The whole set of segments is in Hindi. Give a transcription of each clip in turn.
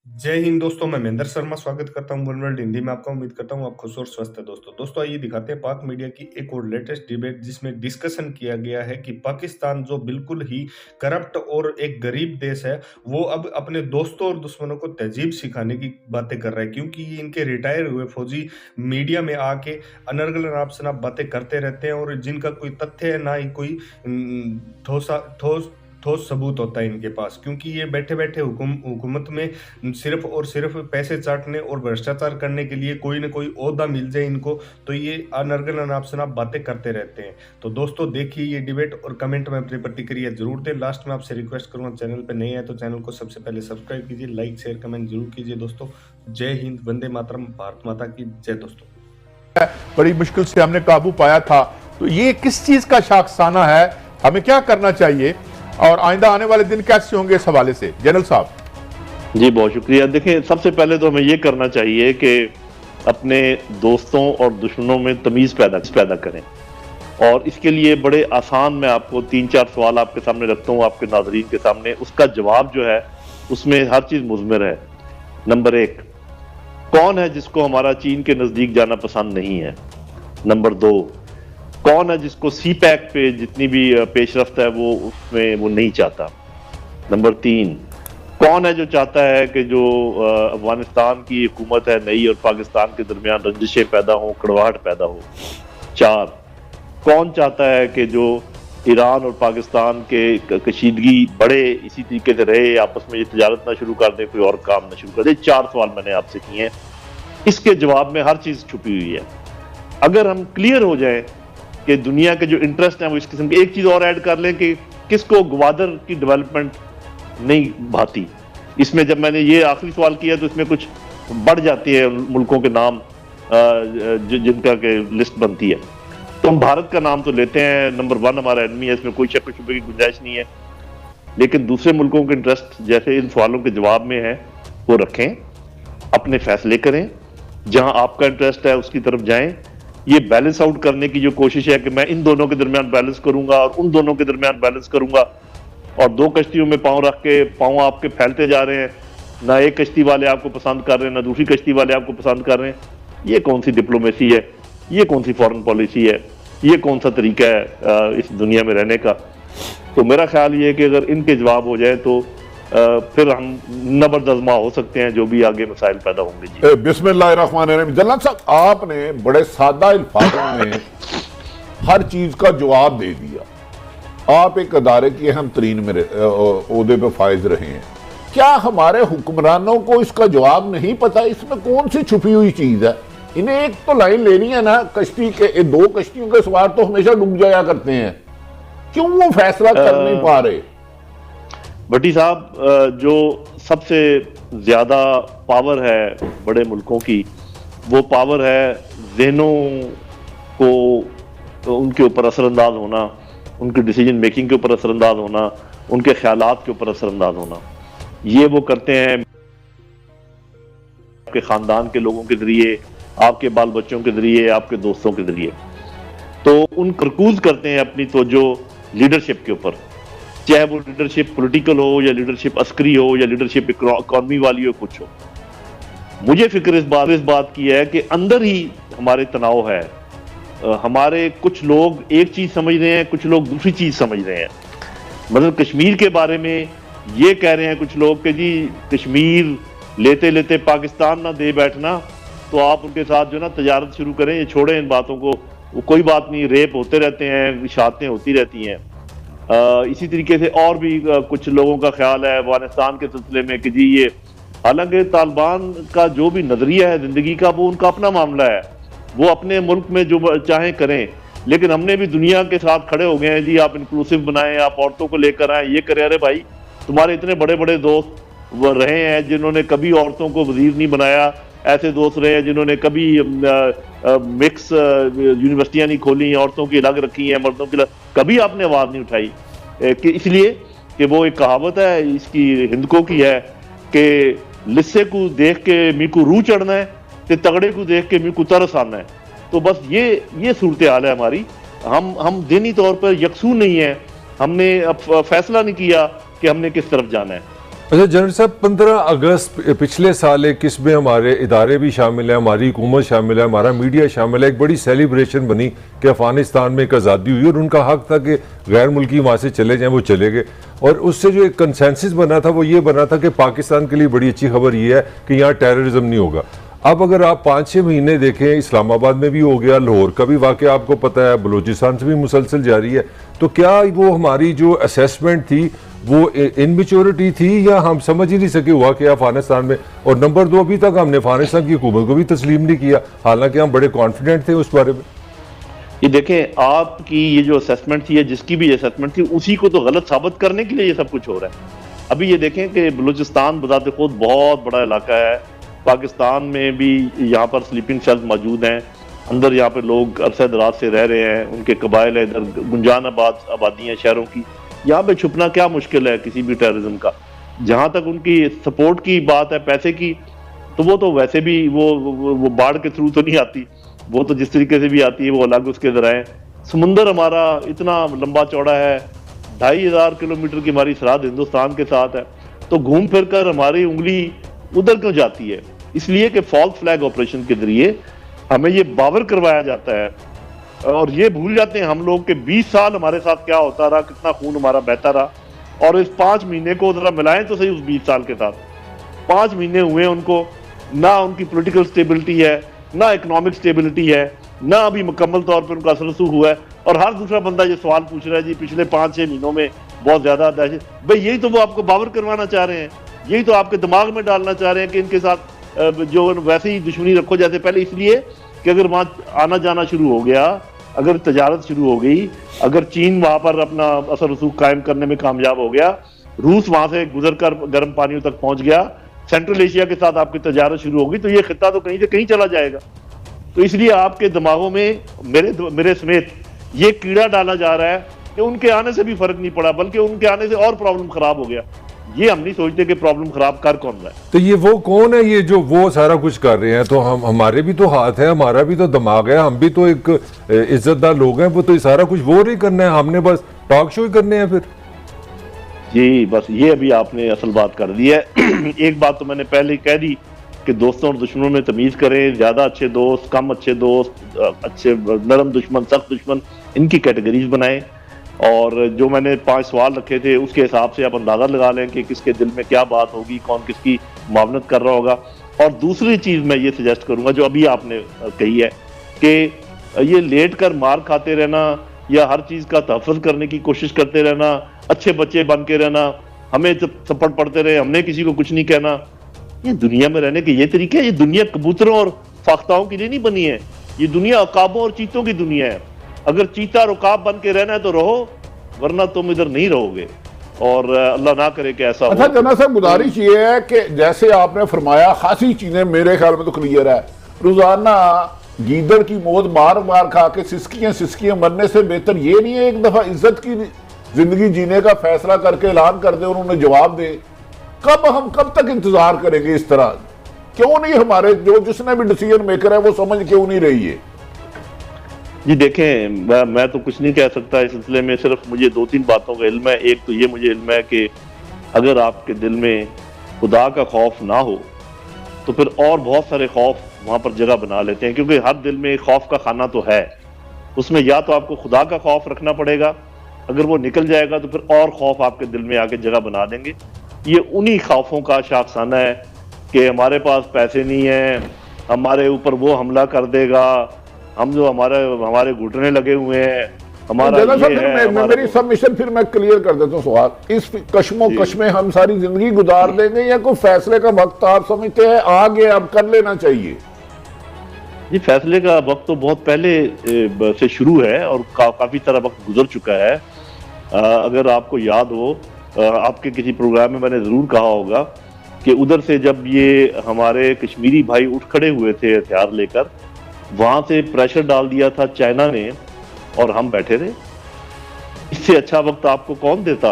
जय हिंद दोस्तों, मैं महेंद्र शर्मा स्वागत करता हूं वन वर्ल्ड हिंदी में आपका। उम्मीद करता हूं आप खुश और स्वस्थ है। दोस्तों आइए दिखाते हैं पाक मीडिया की एक और लेटेस्ट डिबेट, जिसमें डिस्कशन किया गया है कि पाकिस्तान जो बिल्कुल ही करप्ट और एक गरीब देश है, वो अब अपने दोस्तों और दुश्मनों को तहजीब सिखाने की बातें कर रहा है, क्योंकि ये इनके रिटायर हुए फौजी मीडिया में आके अनर्गल नाप शनाप बातें करते रहते हैं, और जिनका कोई तथ्य है ना ही कोई ठोस ठोस सबूत होता है इनके पास। क्योंकि ये बैठे बैठे हुकूमत में सिर्फ और सिर्फ पैसे चाटने और भ्रष्टाचार करने के लिए, कोई ना कोई ओहदा मिल जाए इनको, तो ये अनर्गल अनाप शनाप बातें करते रहते हैं। तो दोस्तों देखिए ये डिबेट और कमेंट में अपनी प्रतिक्रिया जरूर दें। लास्ट में आपसे रिक्वेस्ट करूंगा, चैनल पर नए हैं तो चैनल को सबसे पहले सब्सक्राइब कीजिए, लाइक शेयर कमेंट जरूर कीजिए। दोस्तों जय हिंद, वंदे मातरम, भारत माता की जय। दोस्तों बड़ी मुश्किल से हमने काबू पाया था, तो ये किस चीज का शाखसाना है? हमें क्या करना चाहिए और आइंदा आने वाले दिन कैसे होंगे इस हवाले से? जनरल साहब जी बहुत शुक्रिया। देखिए, सबसे पहले तो हमें ये करना चाहिए कि अपने दोस्तों और दुश्मनों में तमीज़ पैदा करें, और इसके लिए बड़े आसान मैं आपको 3-4 सवाल आपके सामने रखता हूँ, आपके नाज़रीन के सामने। उसका जवाब जो है उसमें हर चीज़ मुज़मिर है। नंबर 1, कौन है जिसको हमारा चीन के नज़दीक जाना पसंद नहीं है? नंबर 2, कौन है जिसको सी पैक पे जितनी भी पेशरफ्त है वो उसमें वो नहीं चाहता? नंबर 3, कौन है जो चाहता है कि जो अफगानिस्तान की हुकूमत है नई और पाकिस्तान के दरमियान रंजिशें पैदा हो, कड़वाहट पैदा हो? 4, कौन चाहता है कि जो ईरान और पाकिस्तान के कशीदगी बढ़े, इसी तरीके से रहे, आपस में ये तजारत ना शुरू कर दे, कोई और काम ना शुरू कर दे? 4 सवाल मैंने आपसे किए हैं, इसके जवाब में हर चीज़ छुपी हुई है। अगर हम क्लियर हो जाए कि दुनिया के जो इंटरेस्ट हैं वो इस किस्म के, एक चीज़ और ऐड कर लें कि किसको ग्वादर की डेवलपमेंट नहीं भाती। इसमें जब मैंने ये आखिरी सवाल किया तो इसमें कुछ बढ़ जाती है मुल्कों के नाम जिनका के लिस्ट बनती है, तो हम भारत का नाम तो लेते हैं, नंबर 1 हमारा एनिमी है, इसमें कोई शक शुबे की गुंजाइश नहीं है। लेकिन दूसरे मुल्कों के इंटरेस्ट जैसे इन सवालों के जवाब में है वो रखें, अपने फैसले करें, जहां आपका इंटरेस्ट है उसकी तरफ जाएं। ये बैलेंस आउट करने की जो कोशिश है कि मैं इन दोनों के दरमियान बैलेंस करूंगा और उन दोनों के दरमियान बैलेंस करूंगा, और 2 कश्तियों में पांव रख के पांव आपके फैलते जा रहे हैं, ना एक कश्ती वाले आपको पसंद कर रहे हैं ना दूसरी कश्ती वाले आपको पसंद कर रहे हैं, ये कौन सी डिप्लोमेसी है? ये कौन सी फॉरेन पॉलिसी है? ये कौन सा तरीका है इस दुनिया में रहने का? तो मेरा ख्याल ये है कि अगर इनके जवाब हो जाए तो फिर हम नबरदज़मा हो सकते हैं जो भी आगे मसाइल पैदा होंगे। जी बिस्मिल्लाहिर्रहमानिर्रहीम। जनरल साहब, आपने बड़े सादा अल्फाजों में हर चीज का जवाब दे दिया। आप एक अदारे की अहम तरीन में ओहदे पे फायज रहे हैं। क्या हमारे हुक्मरानों को इसका जवाब नहीं पता? इसमें कौन सी छुपी हुई चीज है? इन्हें एक तो लाइन लेनी है ना, कश्ती के 2 कश्तियों के सवार तो हमेशा डूब जाया करते हैं, क्यों वो फैसला कर नहीं पा रहे? भट्टी साहब, जो सबसे ज्यादा पावर है बड़े मुल्कों की, वो पावर है जहनों को तो उनके ऊपर असरअंदाज होना, उनकी डिसीजन मेकिंग के ऊपर असरअंदाज होना, उनके ख्यालात के ऊपर असरअंदाज होना। ये वो करते हैं आपके खानदान के लोगों के जरिए, आपके बाल बच्चों के जरिए, आपके दोस्तों के जरिए। तो उन करकूज करते हैं अपनी तवज्जो लीडरशिप के ऊपर, चाहे वो लीडरशिप पॉलिटिकल हो या लीडरशिप अस्करी हो या लीडरशिप इकोनॉमी वाली हो, कुछ हो। मुझे फिक्र इस बात की है कि अंदर ही हमारे तनाव है। हमारे कुछ लोग एक चीज समझ रहे हैं, कुछ लोग दूसरी चीज समझ रहे हैं। मतलब कश्मीर के बारे में ये कह रहे हैं कुछ लोग कि जी कश्मीर लेते लेते पाकिस्तान ना दे बैठना, तो आप उनके साथ जो ना तजारत शुरू करें, ये छोड़ें इन बातों को, वो कोई बात नहीं, रेप होते रहते हैं, शादियां होती रहती हैं। इसी तरीके से और भी कुछ लोगों का ख्याल है अफगानिस्तान के सिलसिले में कि जी ये, हालांकि तालिबान का जो भी नजरिया है जिंदगी का वो उनका अपना मामला है, वो अपने मुल्क में जो चाहें करें, लेकिन हमने भी दुनिया के साथ खड़े हो गए हैं जी आप इंक्लूसिव बनाएं, आप औरतों को लेकर आए, ये करें। अरे भाई, तुम्हारे इतने बड़े बड़े दोस्त वो रहे हैं जिन्होंने कभी औरतों को वजीर नहीं बनाया, ऐसे दोस्त रहे हैं जिन्होंने कभी मिक्स यूनिवर्सिटियां नहीं खोली, औरतों की अलग रखी हैं, मर्दों की अलग, कभी आपने आवाज नहीं उठाई। कि इसलिए कि वो एक कहावत है इसकी हिंदकों की है कि लिस्से को देख के मी को रूह चढ़ना है, तो तगड़े को देख के मी को तरस आना है। तो बस ये सूरत हाल है हमारी। हम दिनी तौर पर यकसूर नहीं है, हमने अब फैसला नहीं किया कि हमने किस तरफ जाना है। अच्छा जनरल साहब, 15 अगस्त पिछले साल एक इसमें हमारे इदारे भी शामिल हैं, हमारी हुकूमत शामिल है, हमारा मीडिया शामिल है, एक बड़ी सेलिब्रेशन बनी कि अफगानिस्तान में एक आज़ादी हुई और उनका हक था कि गैर मुल्की वहाँ से चले जाएं, वो चले गए। और उससे जो एक कंसेंसस बना था वो ये बना था कि पाकिस्तान के लिए बड़ी अच्छी खबर ये है कि यहाँ टेररिज्म नहीं होगा। अब अगर आप 5-6 महीने देखें, इस्लामाबाद में भी हो गया, लाहौर का भी वाक़या आपको पता है, बलूचिस्तान से भी मुसलसल जारी है, तो क्या वो हमारी जो असेसमेंट थी वो इनमेच्योरिटी थी या हम समझ ही नहीं सके हुआ कि अफगानिस्तान में? और नंबर 2, अभी तक हमने अफगानिस्तान की हुकूमत को भी तस्लीम नहीं किया, हालांकि हम बड़े कॉन्फिडेंट थे उस बारे में। ये देखें, आपकी ये जो असेसमेंट थी या जिसकी भी असेसमेंट थी, उसी को तो गलत साबित करने के लिए ये सब कुछ हो रहा है। अभी ये देखें कि बलूचिस्तान बजाते खुद बहुत बड़ा इलाका है, पाकिस्तान में भी यहाँ पर स्लीपिंग सेल्स मौजूद हैं, अंदर यहाँ पे लोग अरसे दराज से रह रहे हैं, उनके कबाइल है, इधर गुंजान आबादी है शहरों की, यहाँ पे छुपना क्या मुश्किल है किसी भी टेररिज्म का। जहाँ तक उनकी सपोर्ट की बात है, पैसे की, तो वो तो वैसे भी वो बाढ़ के थ्रू तो नहीं आती, वो तो जिस तरीके से भी आती है वो अलग उसके ज़राए। समुंदर हमारा इतना लंबा चौड़ा है, 2500 किलोमीटर की हमारी सरहद हिंदुस्तान के साथ है, तो घूम फिर कर हमारी उंगली उधर क्यों जाती है? इसलिए कि फॉल्स फ्लैग ऑपरेशन के जरिए हमें ये बावर करवाया जाता है और ये भूल जाते हैं हम लोग कि 20 साल हमारे साथ क्या होता रहा, कितना खून हमारा बहता रहा। और इस 5 महीने को जरा मिलाएं तो सही उस 20 साल के साथ। 5 महीने हुए उनको, ना उनकी पॉलिटिकल स्टेबिलिटी है, ना इकोनॉमिक स्टेबिलिटी है, ना अभी मुकम्मल तौर पर उनका असर रसूख हुआ है। और हर दूसरा बंदा ये सवाल पूछ रहा है जी पिछले 5-6 महीनों में बहुत ज्यादा दहशत। भाई यही तो वो आपको बावर करवाना चाह रहे हैं, यही तो आपके दिमाग में डालना चाह रहे हैं कि इनके साथ जो वैसे ही दुश्मनी रखो जैसे पहले, इसलिए कि अगर वहाँ आना जाना शुरू हो गया, अगर तजारत शुरू हो गई, अगर चीन वहां पर अपना असर रसूख कायम करने में कामयाब हो गया, रूस वहां से गुजर कर गर्म पानियों तक पहुंच गया, सेंट्रल एशिया के साथ आपकी तजारत शुरू होगी, तो ये खिता तो कहीं से कहीं चला जाएगा। तो इसलिए आपके दिमागों में मेरे समेत ये कीड़ा डाला जा रहा है कि उनके आने से भी फर्क नहीं पड़ा, बल्कि उनके आने से और प्रॉब्लम खराब हो गया। ये हम नहीं सोचते कि प्रॉब्लम खराब कर कौन रहा है। तो ये वो कौन है ये जो वो सारा कुछ कर रहे हैं? तो हमारे भी तो हाथ है, हमारा भी तो दिमाग है, हम भी तो एक इज्जतदार लोग हैं, वो तो सारा कुछ वो नहीं करना है, हमने बस टॉक शो ही करने हैं फिर। जी बस ये अभी आपने असल बात कर दी है। एक बात तो मैंने पहले ही कह दी कि दोस्तों और दुश्मनों में तमीज करें, ज्यादा अच्छे दोस्त, कम अच्छे दोस्त, अच्छे नरम दुश्मन, सख्त दुश्मन, इनकी कैटेगरीज बनाएं। और जो मैंने 5 सवाल रखे थे उसके हिसाब से आप अंदाजा लगा लें कि किसके दिल में क्या बात होगी, कौन किसकी मुआवनत कर रहा होगा। और दूसरी चीज मैं ये सजेस्ट करूंगा जो अभी आपने कही है कि ये लेट कर मार खाते रहना या हर चीज का तहफ़्फ़ुज़ करने की कोशिश करते रहना, अच्छे बच्चे बन के रहना, हमें थप्पड़ पड़ते रहे, हमने किसी को कुछ नहीं कहना, ये दुनिया में रहने के ये तरीके हैं। ये दुनिया कबूतरों और फाख्ताओं के लिए नहीं बनी है, ये दुनिया अकाबों और चीतों की दुनिया है। अगर चीता और उकाब बन के रहना है तो रहो, वरना तुम इधर नहीं रहोगे। और अल्लाह ना करे कि ऐसा अच्छा जना साहब, गुजारिश ये है कि जैसे आपने फरमाया खासी चीजें मेरे ख्याल में तो क्लियर है, रोजाना गीदड़ की मौत मार मार खा के सिसकियां मरने से बेहतर ये नहीं है एक दफा इज्जत की जिंदगी जीने का फैसला करके ऐलान कर दे और उन्हें जवाब दे। कब तक इंतजार करेंगे इस तरह? क्यों नहीं हमारे जिसने भी डिसीजन मेकर है वो समझ क्यों नहीं रही है? जी देखें, मैं तो कुछ नहीं कह सकता इस सिलसिले में, सिर्फ मुझे 2-3 बातों का इल्म है। एक तो ये मुझे इल्म है कि अगर आपके दिल में खुदा का खौफ ना हो तो फिर और बहुत सारे खौफ वहां पर जगह बना लेते हैं, क्योंकि हर दिल में खौफ का खाना तो है, उसमें या तो आपको खुदा का खौफ रखना पड़ेगा, अगर वो निकल जाएगा तो फिर और खौफ आपके दिल में आके जगह बना देंगे। ये उन्हीं खौफों का शाखसाना है कि हमारे पास पैसे नहीं है, हमारे ऊपर वो हमला कर देगा, हम जो हमारे घुटने लगे हुए हैं, हमारा ये है, मेरी सबमिशन फिर मैं क्लियर कर देता हूँ सवाल। इस कश में हम सारी जिंदगी गुजार देंगे या कोई फैसले का वक्त आप समझते हैं आ गया, अब कर लेना चाहिए? ये फैसले का वक्त तो बहुत पहले से शुरू है और काफी सारा वक्त गुजर चुका है। अगर आपको याद हो, आपके किसी प्रोग्राम में मैंने जरूर कहा होगा कि उधर से जब ये हमारे कश्मीरी भाई उठ खड़े हुए थे हथियार लेकर, वहां से प्रेशर डाल दिया था चाइना ने और हम बैठे रहे। इससे अच्छा वक्त आपको कौन देता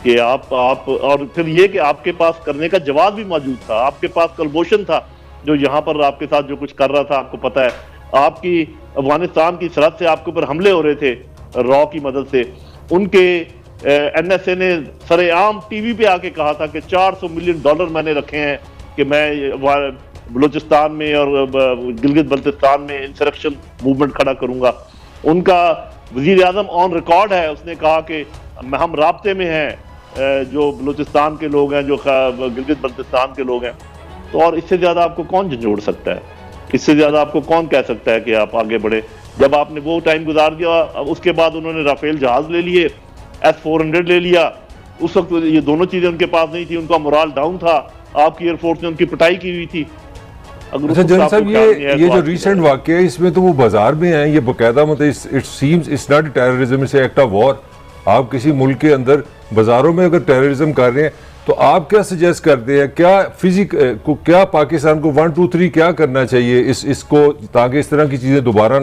कि आप और फिर ये कि आपके पास करने का जवाब भी मौजूद था, आपके पास कलबोशन था जो यहाँ पर आपके साथ जो कुछ कर रहा था, आपको पता है, आपकी अफगानिस्तान की सरहद से आपके ऊपर हमले हो रहे थे रॉ की मदद से, उनके एनएसए ने सरेआम टीवी पे आके कहा था कि $400 मिलियन मैंने रखे हैं कि मैं बलूचिस्तान में और गिलगित बल्तिस्तान में इंसरेक्शन मूवमेंट खड़ा करूंगा। उनका वजीर आजम ऑन रिकॉर्ड है, उसने कहा कि हम राब्ते में हैं जो बलूचिस्तान के लोग हैं, जो गिलगित बल्तिस्तान के लोग हैं। तो और इससे ज्यादा आपको कौन झंझोड़ सकता है, इससे ज्यादा आपको कौन कह सकता है कि आप आगे बढ़े। जब आपने वो टाइम गुजार दिया, उसके बाद उन्होंने राफेल जहाज ले लिए, S-400 ले लिया। उस वक्त ये दोनों चीजें उनके पास नहीं थी, उनका मोराल डाउन था, आपकी एयरफोर्स ने उनकी पिटाई की हुई थी। अच्छा जनरल साहब, ये जो रिसेंट वाकया है इसमें तो वो बाजार में है, ये बकायदा मतलब it seems it's not terrorism, it's act of war. आप किसी मुल्क के अंदर बाजारों में अगर टेररिज्म कर रहे हैं तो आप क्या सजेस्ट करते हैं, क्या फिजिक को, क्या पाकिस्तान को 1 2 3 क्या करना चाहिए इसको, ताकि इस तरह की चीजें दोबारा